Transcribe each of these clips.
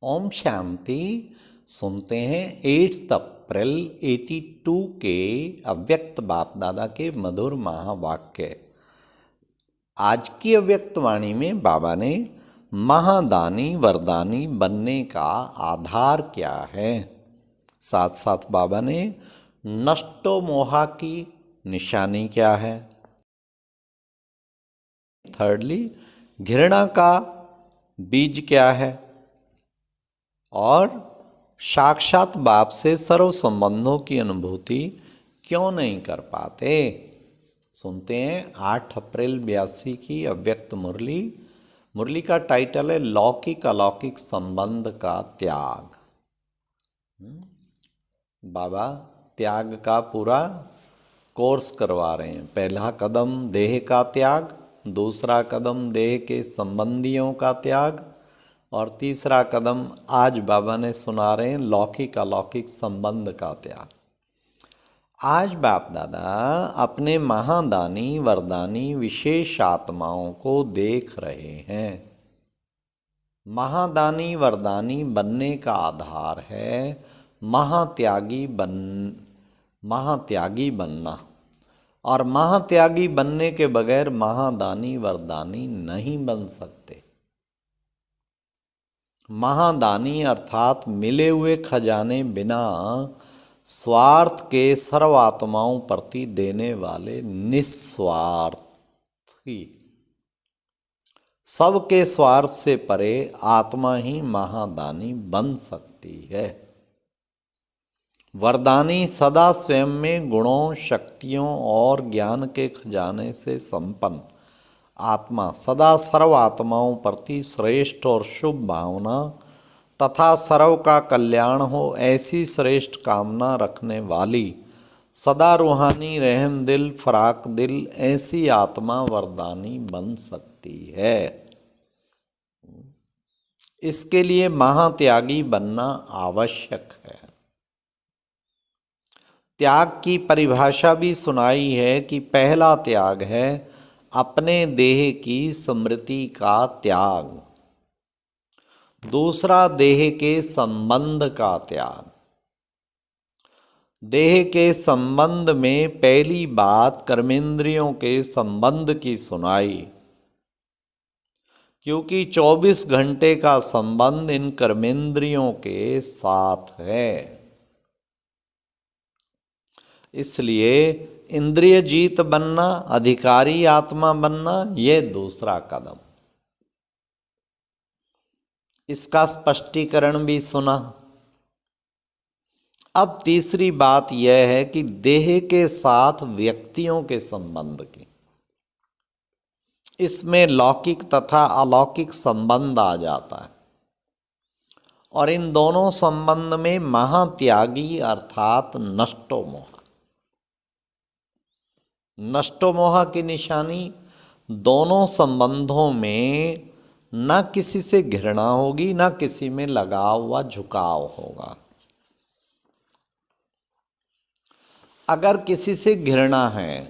ओम शांति। सुनते हैं 8 अप्रैल 82 के अव्यक्त बाप दादा के मधुर महावाक्य। आज की अव्यक्त वाणी में बाबा ने महादानी वरदानी बनने का आधार क्या है, साथ साथ बाबा ने नष्टो मोहा की निशानी क्या है, थर्डली घृणा का बीज क्या है और साक्षात बाप से सर्व संबंधों की अनुभूति क्यों नहीं कर पाते। सुनते हैं 8 अप्रैल 82 की अव्यक्त मुरली। मुरली का टाइटल है लौकिक अलौकिक संबंध का त्याग। बाबा त्याग का पूरा कोर्स करवा रहे हैं। पहला कदम देह का त्याग, दूसरा कदम देह के संबंधियों का त्याग और तीसरा कदम आज बाबा ने सुना रहे हैं लौकिक अलौकिक संबंध का त्याग। आज बाप दादा अपने महादानी वरदानी विशेष आत्माओं को देख रहे हैं। महादानी वरदानी बनने का आधार है महात्यागी बनना, और महात्यागी बनने के बगैर महादानी वरदानी नहीं बन सकते। महादानी अर्थात मिले हुए खजाने बिना स्वार्थ के सर्वात्माओं प्रति देने वाले निस्वार्थी, सबके स्वार्थ से परे आत्मा ही महादानी बन सकती है। वरदानी सदा स्वयं में गुणों, शक्तियों और ज्ञान के खजाने से संपन्न आत्मा, सदा सर्व आत्माओं प्रति श्रेष्ठ और शुभ भावना तथा सर्व का कल्याण हो ऐसी श्रेष्ठ कामना रखने वाली, सदा रूहानी रहम दिल फराक दिल ऐसी आत्मा वरदानी बन सकती है। इसके लिए महात्यागी बनना आवश्यक है। त्याग की परिभाषा भी सुनाई है कि पहला त्याग है अपने देह की स्मृति का त्याग, दूसरा देह के संबंध का त्याग। देह के संबंध में पहली बात कर्मेंद्रियों के संबंध की सुनाई, क्योंकि 24 घंटे का संबंध इन कर्मेंद्रियों के साथ है। इसलिए इंद्रिय जीत बनना, अधिकारी आत्मा बनना, यह दूसरा कदम। इसका स्पष्टीकरण भी सुना। अब तीसरी बात यह है कि देह के साथ व्यक्तियों के संबंध की, इसमें लौकिक तथा अलौकिक संबंध आ जाता है, और इन दोनों संबंध में महात्यागी अर्थात नष्टो मोह। नष्टो मोह की निशानी दोनों संबंधों में न किसी से घृणा होगी, न किसी में लगाव व झुकाव होगा। अगर किसी से घृणा है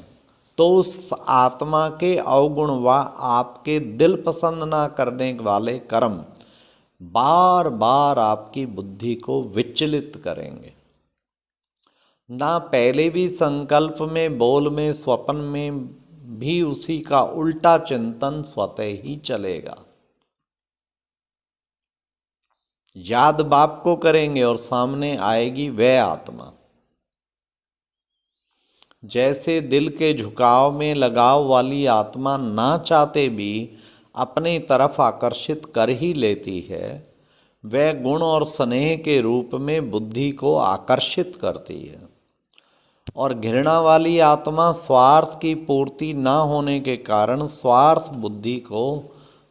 तो उस आत्मा के अवगुण व आपके दिल पसंद ना करने वाले कर्म बार बार आपकी बुद्धि को विचलित करेंगे। ना पहले भी संकल्प में, बोल में, स्वप्न में भी उसी का उल्टा चिंतन स्वतः ही चलेगा। याद बाप को करेंगे और सामने आएगी वह आत्मा। जैसे दिल के झुकाव में लगाव वाली आत्मा ना चाहते भी अपनी तरफ आकर्षित कर ही लेती है, वह गुण और स्नेह के रूप में बुद्धि को आकर्षित करती है। और घृणा वाली आत्मा स्वार्थ की पूर्ति ना होने के कारण स्वार्थ बुद्धि को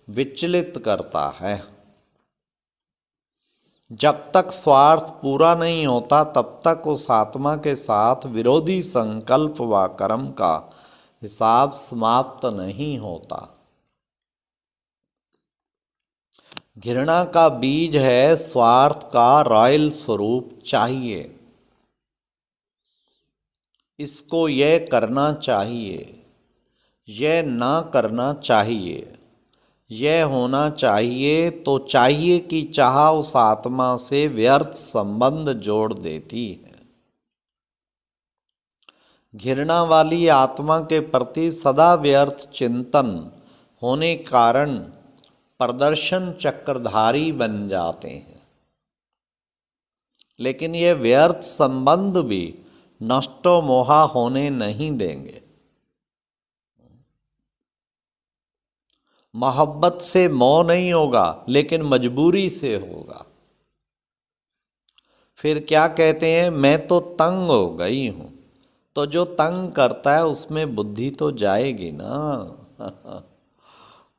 विचलित करता है। जब तक स्वार्थ पूरा नहीं होता तब तक उस आत्मा के साथ विरोधी संकल्प व कर्म का हिसाब समाप्त नहीं होता। घृणा का बीज है स्वार्थ का रॉयल स्वरूप चाहिए, इसको यह करना चाहिए, यह ना करना चाहिए, यह होना चाहिए तो चाहिए कि चाह उस आत्मा से व्यर्थ संबंध जोड़ देती है। घृणा वाली आत्मा के प्रति सदा व्यर्थ चिंतन होने कारण प्रदर्शन चक्रधारी बन जाते हैं। लेकिन ये व्यर्थ संबंध भी नष्टो मोहा होने नहीं देंगे। मोहब्बत से मोह नहीं होगा, लेकिन मजबूरी से होगा। फिर क्या कहते हैं, मैं तो तंग हो गई हूं। तो जो तंग करता है उसमें बुद्धि तो जाएगी ना।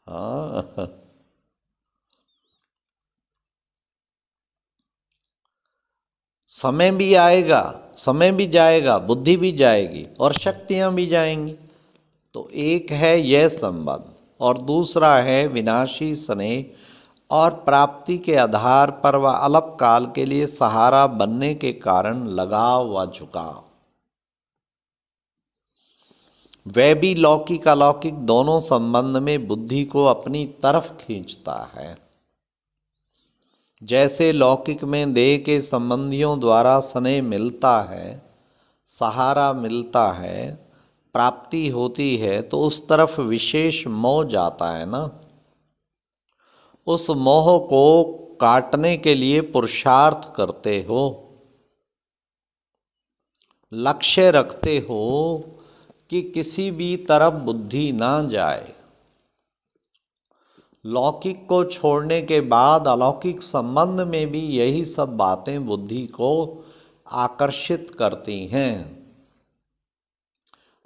हाँ। समय भी आएगा, समय भी जाएगा, बुद्धि भी जाएगी और शक्तियां भी जाएंगी। तो एक है यह संबंध और दूसरा है विनाशी स्नेह और प्राप्ति के आधार पर वह अल्पकाल के लिए सहारा बनने के कारण लगाव व झुकाव। वह भी लौकिक अलौकिक दोनों संबंध में बुद्धि को अपनी तरफ खींचता है। जैसे लौकिक में देह के संबंधियों द्वारा स्नेह मिलता है, सहारा मिलता है, प्राप्ति होती है, तो उस तरफ विशेष मोह जाता है ना। उस मोह को काटने के लिए पुरुषार्थ करते हो, लक्ष्य रखते हो कि किसी भी तरफ बुद्धि ना जाए। लौकिक को छोड़ने के बाद अलौकिक संबंध में भी यही सब बातें बुद्धि को आकर्षित करती हैं।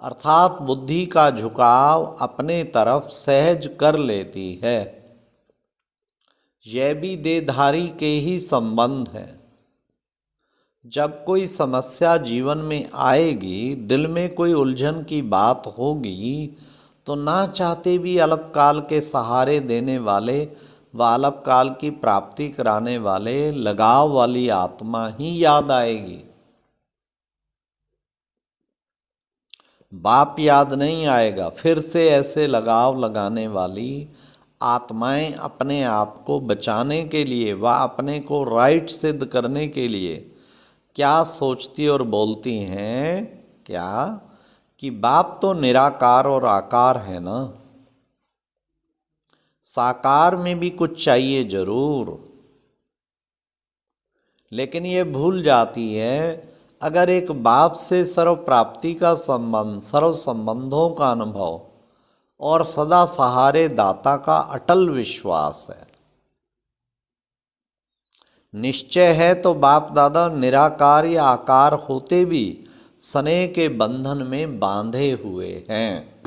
अर्थात बुद्धि का झुकाव अपने तरफ सहज कर लेती है। यह भी देहधारी के ही संबंध है। जब कोई समस्या जीवन में आएगी, दिल में कोई उलझन की बात होगी, तो ना चाहते भी अल्पकाल के सहारे देने वाले व अल्पकाल की प्राप्ति कराने वाले लगाव वाली आत्मा ही याद आएगी। बाप याद नहीं आएगा। फिर से ऐसे लगाव लगाने वाली आत्माएं अपने आप को बचाने के लिए व अपने को राइट सिद्ध करने के लिए क्या सोचती और बोलती हैं, क्या कि बाप तो निराकार और आकार है ना, साकार में भी कुछ चाहिए जरूर। लेकिन ये भूल जाती है, अगर एक बाप से सर्व प्राप्ति का संबंध, सर्व संबंधों का अनुभव और सदा सहारे दाता का अटल विश्वास है, निश्चय है, तो बाप दादा निराकार या आकार होते भी स्नेह के बंधन में बांधे हुए हैं।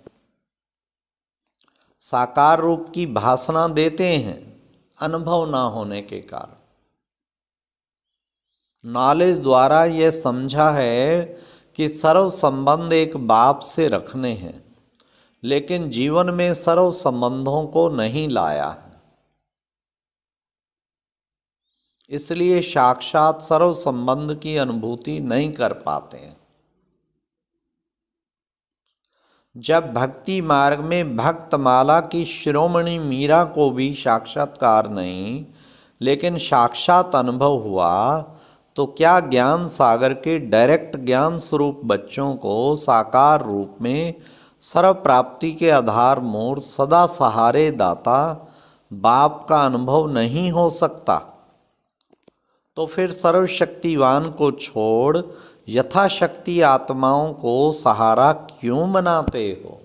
साकार रूप की भाषणा देते हैं अनुभव ना होने के कारण। नॉलेज द्वारा यह समझा है कि सर्व संबंध एक बाप से रखने हैं, लेकिन जीवन में सर्व संबंधों को नहीं लाया है। इसलिए साक्षात सर्व संबंध की अनुभूति नहीं कर पाते हैं। जब भक्ति मार्ग में भक्तमाला की शिरोमणि मीरा को भी साक्षात्कार नहीं, लेकिन साक्षात अनुभव हुआ, तो क्या ज्ञान सागर के डायरेक्ट ज्ञान स्वरूप बच्चों को साकार रूप में सर्व प्राप्ति के आधार मूर्त सदा सहारे दाता बाप का अनुभव नहीं हो सकता? तो फिर सर्वशक्तिवान को छोड़ यथाशक्ति आत्माओं को सहारा क्यों बनाते हो?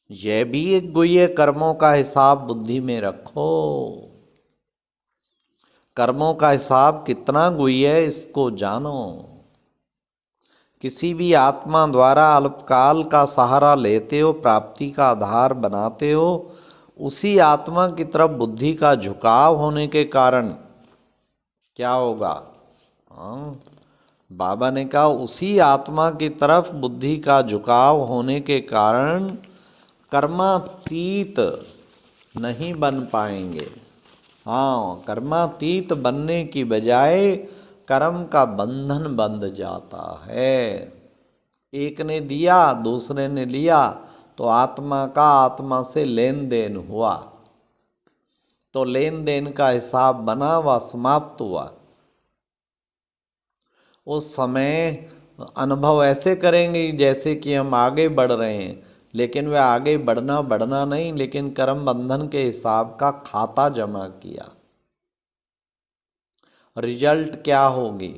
यह भी एक गुह्य कर्मों का हिसाब बुद्धि में रखो। कर्मों का हिसाब कितना गुह्य है इसको जानो। किसी भी आत्मा द्वारा अल्पकाल का सहारा लेते हो, प्राप्ति का आधार बनाते हो, उसी आत्मा की तरफ बुद्धि का झुकाव होने के कारण क्या होगा? बाबा ने कहा उसी आत्मा की तरफ बुद्धि का झुकाव होने के कारण कर्मातीत नहीं बन पाएंगे। हाँ, कर्मातीत बनने की बजाय कर्म का बंधन बंध जाता है। एक ने दिया, दूसरे ने लिया, तो आत्मा का आत्मा से लेन देन हुआ, तो लेन देन का हिसाब बना व समाप्त हुआ। उस समय अनुभव ऐसे करेंगे जैसे कि हम आगे बढ़ रहे हैं, लेकिन वह आगे बढ़ना नहीं, लेकिन कर्म बंधन के हिसाब का खाता जमा किया। रिजल्ट क्या होगी?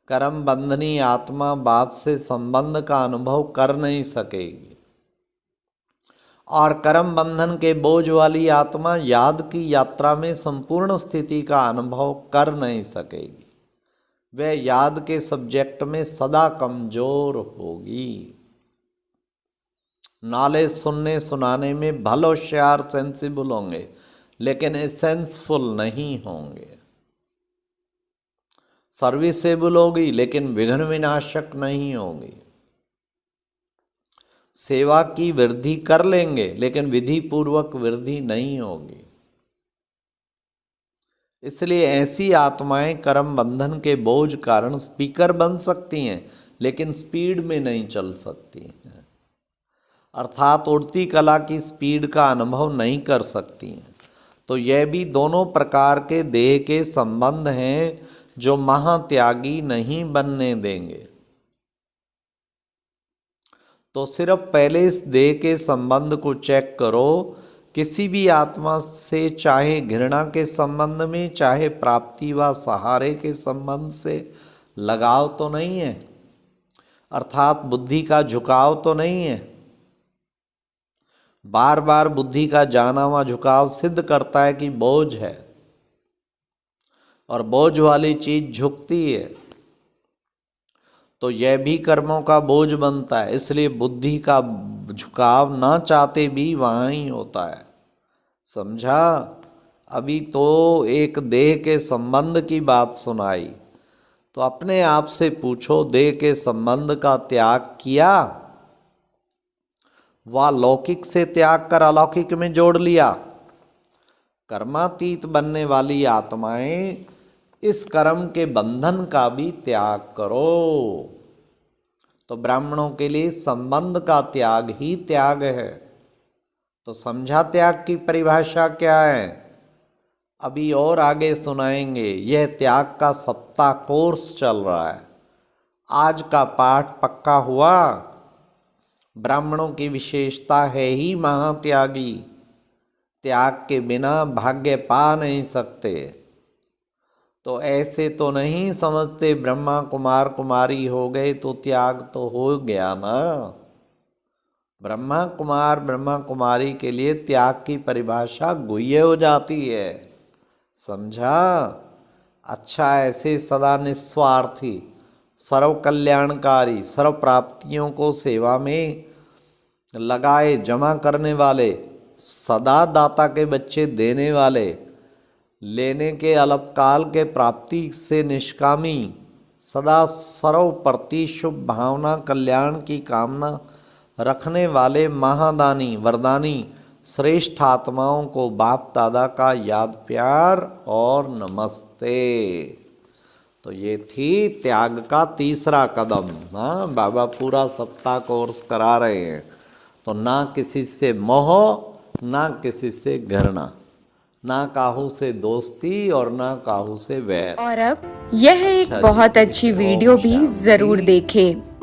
कर्म बंधनी आत्मा बाप से संबंध का अनुभव कर नहीं सकेगी, और कर्म बंधन के बोझ वाली आत्मा याद की यात्रा में संपूर्ण स्थिति का अनुभव कर नहीं सकेगी। वह याद के सब्जेक्ट में सदा कमजोर होगी। नॉलेज सुनने सुनाने में भले होशियार सेंसिबल होंगे, लेकिन एसेंसफुल नहीं होंगे। सर्विसेबल होगी, लेकिन विघ्न विनाशक नहीं होगी। सेवा की वृद्धि कर लेंगे, लेकिन विधि पूर्वक वृद्धि नहीं होगी। इसलिए ऐसी आत्माएं कर्म बंधन के बोझ कारण स्पीकर बन सकती हैं, लेकिन स्पीड में नहीं चल सकती हैं, अर्थात उड़ती कला की स्पीड का अनुभव नहीं कर सकती हैं। तो यह भी दोनों प्रकार के देह के संबंध हैं जो महात्यागी नहीं बनने देंगे। तो सिर्फ पहले इस देह के संबंध को चेक करो। किसी भी आत्मा से, चाहे घृणा के संबंध में, चाहे प्राप्ति व सहारे के संबंध से लगाव तो नहीं है, अर्थात बुद्धि का झुकाव तो नहीं है। बार बार बुद्धि का जाना व झुकाव सिद्ध करता है कि बोझ है, और बोझ वाली चीज झुकती है, तो यह भी कर्मों का बोझ बनता है। इसलिए बुद्धि का झुकाव ना चाहते भी वहाँ ही होता है। समझा? अभी तो एक देह के संबंध की बात सुनाई, तो अपने आप से पूछो, देह के संबंध का त्याग किया व लौकिक से त्याग कर अलौकिक में जोड़ लिया? कर्मातीत बनने वाली आत्माएं इस कर्म के बंधन का भी त्याग करो। तो ब्राह्मणों के लिए संबंध का त्याग ही त्याग है। तो समझा त्याग की परिभाषा क्या है? अभी और आगे सुनाएंगे। यह त्याग का सप्ताह कोर्स चल रहा है। आज का पाठ पक्का हुआ। ब्राह्मणों की विशेषता है ही महात्यागी, त्याग के बिना भाग्य पा नहीं सकते। तो ऐसे तो नहीं समझते ब्रह्मा कुमार कुमारी हो गए तो त्याग तो हो गया ना। ब्रह्मा कुमार ब्रह्मा कुमारी के लिए त्याग की परिभाषा गुह्य हो जाती है। समझा? अच्छा, ऐसे सदा निस्वार्थी, सर्व कल्याणकारी, सर्व प्राप्तियों को सेवा में लगाए जमा करने वाले, सदा दाता के बच्चे देने वाले, लेने के अल्पकाल के प्राप्ति से निष्कामी, सदा सर्व प्रति शुभ भावना कल्याण की कामना रखने वाले महादानी वरदानी श्रेष्ठ आत्माओं को बाप दादा का याद प्यार और नमस्ते। तो ये थी त्याग का तीसरा कदम। हाँ, बाबा पूरा सप्ताह कोर्स करा रहे हैं। तो ना किसी से मोह, ना किसी से घृणा, ना काहू से दोस्ती और ना काहू से वैर। और अब यह एक बहुत अच्छी वीडियो भी जरूर देखें।